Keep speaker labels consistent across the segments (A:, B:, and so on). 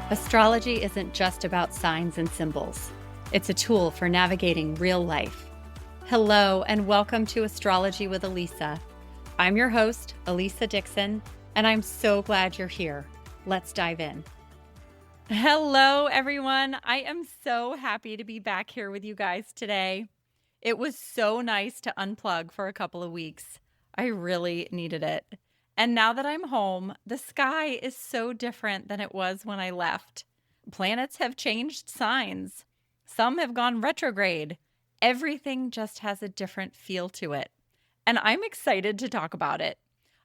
A: Astrology isn't just about signs and symbols. It's a tool for navigating real life. Hello, and welcome to Astrology with Elisa. I'm your host, Elisa Dixon, and I'm so glad you're here. Let's dive in. Hello, everyone. I am so happy to be back here with you guys today. It was so nice to unplug for a couple of weeks. I really needed it. And now that I'm home, the sky is so different than it was when I left. Planets have changed signs. Some have gone retrograde. Everything just has a different feel to it. And I'm excited to talk about it.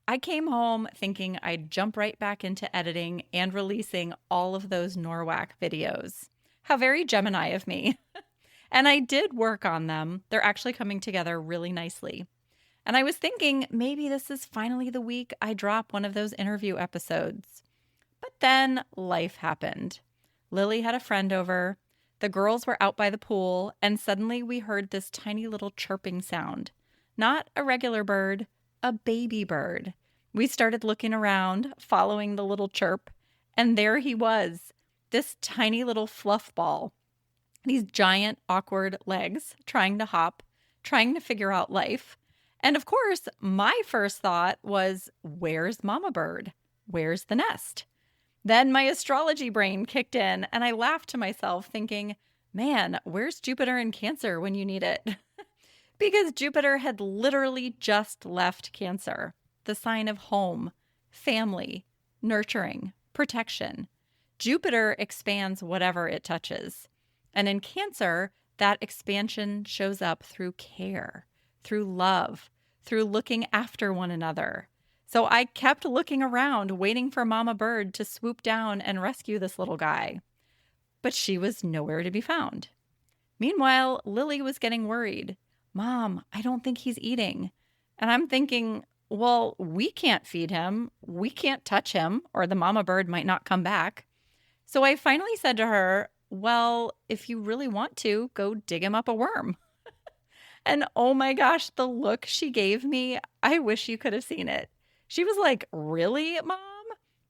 A: I came home thinking I'd jump right back into editing and releasing all of those Norwalk videos. How very Gemini of me. And I did work on them. They're actually coming together really nicely. And I was thinking maybe this is finally the week I drop one of those interview episodes. But then life happened. Lily had a friend over. The girls were out by the pool, and suddenly we heard this tiny little chirping sound. Not a regular bird, a baby bird. We started looking around, following the little chirp, and there he was, this tiny little fluff ball. These giant, awkward legs, trying to hop, trying to figure out life. And of course, my first thought was, where's Mama Bird? Where's the nest? Then my astrology brain kicked in and I laughed to myself thinking, man, where's Jupiter in Cancer when you need it? Because Jupiter had literally just left Cancer, the sign of home, family, nurturing, protection. Jupiter expands whatever it touches. And in Cancer, that expansion shows up through care, through love, through looking after one another. So I kept looking around, waiting for Mama Bird to swoop down and rescue this little guy. But she was nowhere to be found. Meanwhile, Lily was getting worried. Mom, I don't think he's eating. And I'm thinking, well, we can't feed him. We can't touch him, or the Mama Bird might not come back. So I finally said to her, well, if you really want to, go dig him up a worm. And oh my gosh, the look she gave me, I wish you could have seen it. She was like, really, Mom?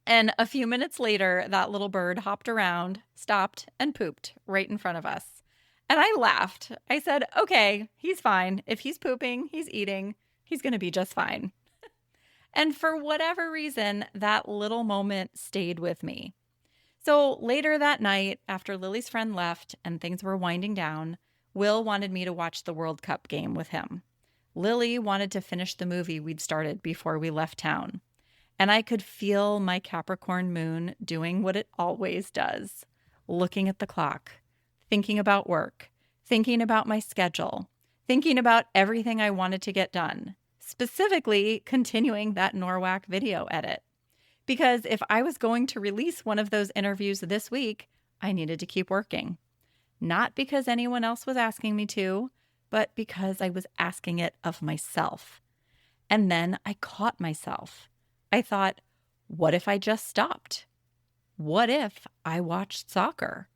A: And a few minutes later, that little bird hopped around, stopped, and pooped right in front of us. And I laughed. I said, okay, he's fine. If he's pooping, he's eating, he's going to be just fine. And for whatever reason, that little moment stayed with me. So later that night, after Lily's friend left and things were winding down, Will wanted me to watch the World Cup game with him. Lily wanted to finish the movie we'd started before we left town. And I could feel my Capricorn moon doing what it always does, looking at the clock, thinking about work, thinking about my schedule, thinking about everything I wanted to get done, specifically continuing that Norwalk video edit. Because if I was going to release one of those interviews this week, I needed to keep working. Not because anyone else was asking me to, but because I was asking it of myself. And then I caught myself. I thought, what if I just stopped? What if I watched soccer?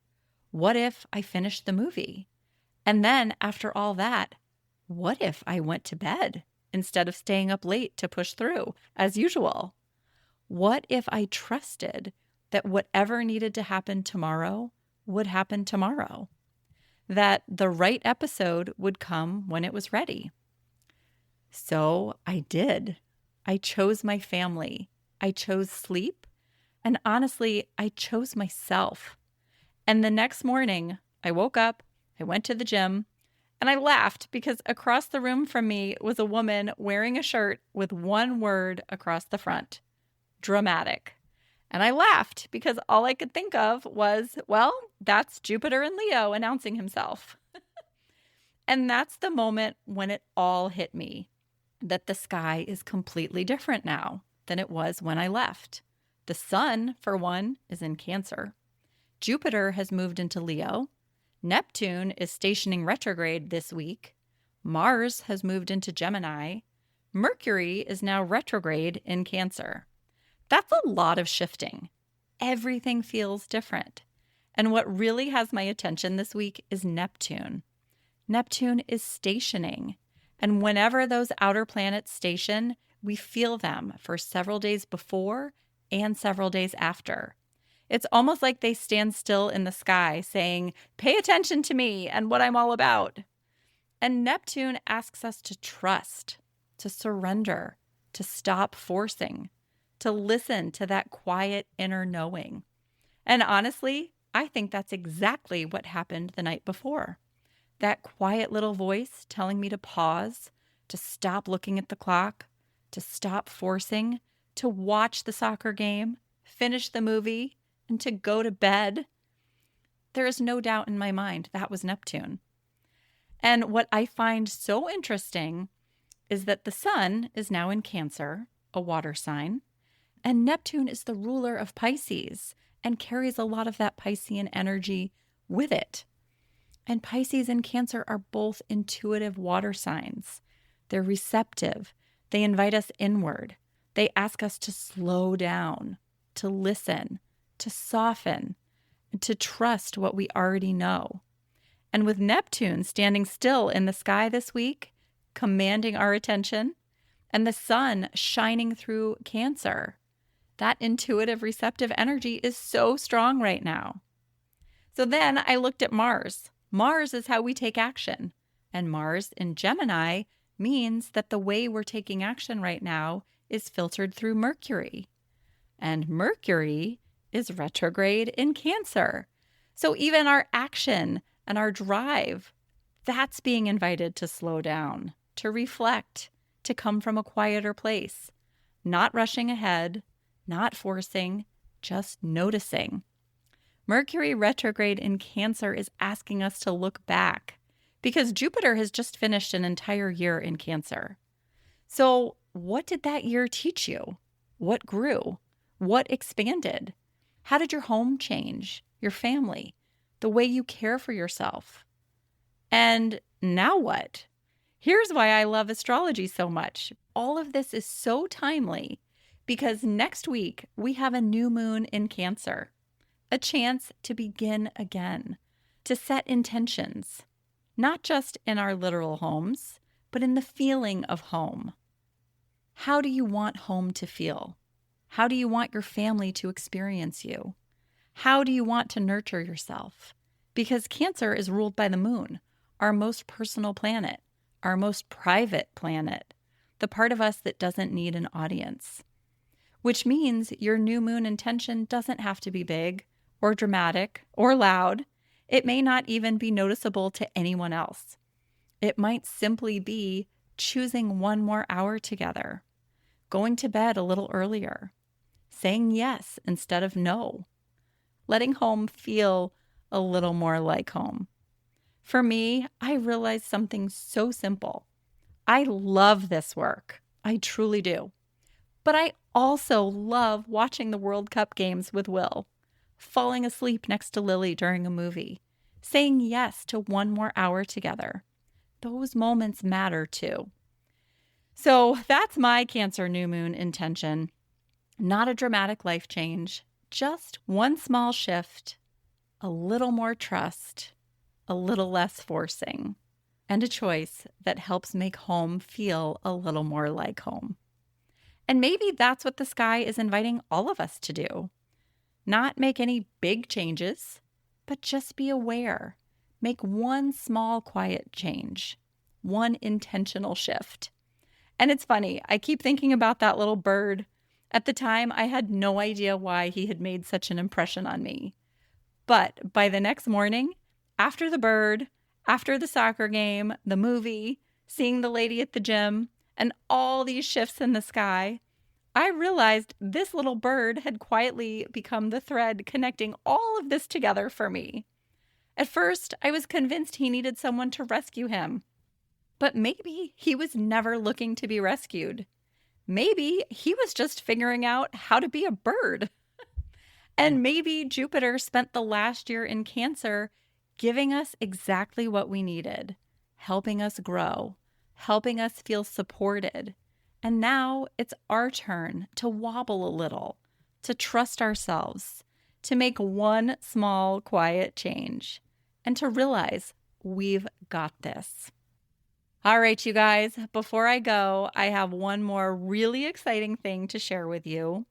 A: What if I finished the movie? And then after all that, what if I went to bed instead of staying up late to push through as usual? What if I trusted that whatever needed to happen tomorrow would happen tomorrow? That the right episode would come when it was ready. So I did. I chose my family. I chose sleep. And honestly, I chose myself. And the next morning, I woke up, I went to the gym, and I laughed because across the room from me was a woman wearing a shirt with one word across the front. Dramatic. And I laughed because all I could think of was, well, that's Jupiter in Leo announcing himself. And that's the moment when it all hit me, that the sky is completely different now than it was when I left. The sun, for one, is in Cancer. Jupiter has moved into Leo. Neptune is stationing retrograde this week. Mars has moved into Gemini. Mercury is now retrograde in Cancer. That's a lot of shifting. Everything feels different. And what really has my attention this week is Neptune. Neptune is stationing. And whenever those outer planets station, we feel them for several days before and several days after. It's almost like they stand still in the sky saying, "Pay attention to me and what I'm all about." And Neptune asks us to trust, to surrender, to stop forcing, to listen to that quiet inner knowing. And honestly, I think that's exactly what happened the night before. That quiet little voice telling me to pause, to stop looking at the clock, to stop forcing, to watch the soccer game, finish the movie, and to go to bed. There is no doubt in my mind that was Neptune. And what I find so interesting is that the sun is now in Cancer, a water sign, and Neptune is the ruler of Pisces and carries a lot of that Piscean energy with it. And Pisces and Cancer are both intuitive water signs. They're receptive. They invite us inward. They ask us to slow down, to listen, to soften, and to trust what we already know. And with Neptune standing still in the sky this week, commanding our attention, and the sun shining through Cancer, that intuitive, receptive energy is so strong right now. So then I looked at Mars. Mars is how we take action. And Mars in Gemini means that the way we're taking action right now is filtered through Mercury. And Mercury is retrograde in Cancer. So even our action and our drive, that's being invited to slow down, to reflect, to come from a quieter place, not rushing ahead, not forcing, just noticing. Mercury retrograde in Cancer is asking us to look back because Jupiter has just finished an entire year in Cancer. So what did that year teach you? What grew? What expanded? How did your home change? Your family? The way you care for yourself? And now what? Here's why I love astrology so much. All of this is so timely because next week we have a new moon in Cancer, a chance to begin again, to set intentions, not just in our literal homes, but in the feeling of home. How do you want home to feel? How do you want your family to experience you? How do you want to nurture yourself? Because Cancer is ruled by the moon, our most personal planet, our most private planet, the part of us that doesn't need an audience. Which means your new moon intention doesn't have to be big or dramatic or loud. It may not even be noticeable to anyone else. It might simply be choosing one more hour together, going to bed a little earlier, saying yes instead of no, letting home feel a little more like home. For me, I realized something so simple. I love this work. I truly do. But I also love watching the World Cup games with Will, falling asleep next to Lily during a movie, saying yes to one more hour together. Those moments matter too. So that's my Cancer new moon intention. Not a dramatic life change, just one small shift, a little more trust, a little less forcing, and a choice that helps make home feel a little more like home. And maybe that's what the sky is inviting all of us to do. Not make any big changes, but just be aware. Make one small quiet change, one intentional shift. And it's funny, I keep thinking about that little bird. At the time, I had no idea why he had made such an impression on me. But by the next morning, after the bird, after the soccer game, the movie, seeing the lady at the gym, and all these shifts in the sky, I realized this little bird had quietly become the thread connecting all of this together for me. At first, I was convinced he needed someone to rescue him. But maybe he was never looking to be rescued. Maybe he was just figuring out how to be a bird. And maybe Jupiter spent the last year in Cancer giving us exactly what we needed, helping us grow, helping us feel supported. And now it's our turn to wobble a little, to trust ourselves, to make one small, quiet change, and to realize we've got this. All right, you guys, before I go, I have one more really exciting thing to share with you.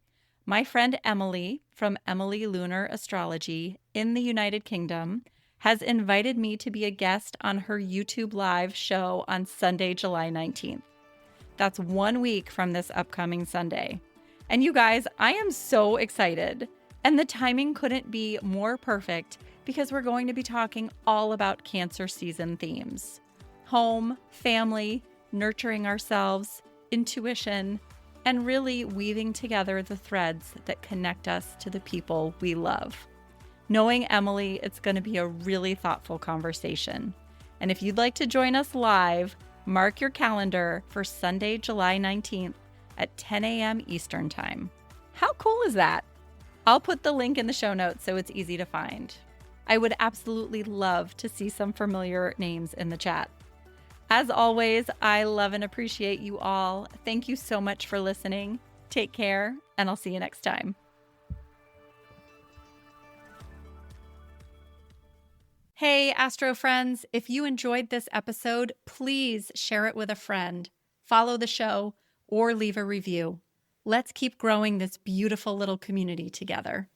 A: My friend Emily from Emily Lunar Astrology in the United Kingdom has invited me to be a guest on her YouTube live show on Sunday, July 19th. That's 1 week from this upcoming Sunday. And you guys, I am so excited. And the timing couldn't be more perfect because we're going to be talking all about Cancer season themes: home, family, nurturing ourselves, intuition, and really weaving together the threads that connect us to the people we love. Knowing Emily, it's going to be a really thoughtful conversation. And if you'd like to join us live, mark your calendar for Sunday, July 19th at 10 a.m. Eastern Time. How cool is that? I'll put the link in the show notes so it's easy to find. I would absolutely love to see some familiar names in the chat. As always, I love and appreciate you all. Thank you so much for listening. Take care, and I'll see you next time. Hey, Astro friends, if you enjoyed this episode, please share it with a friend, follow the show, or leave a review. Let's keep growing this beautiful little community together.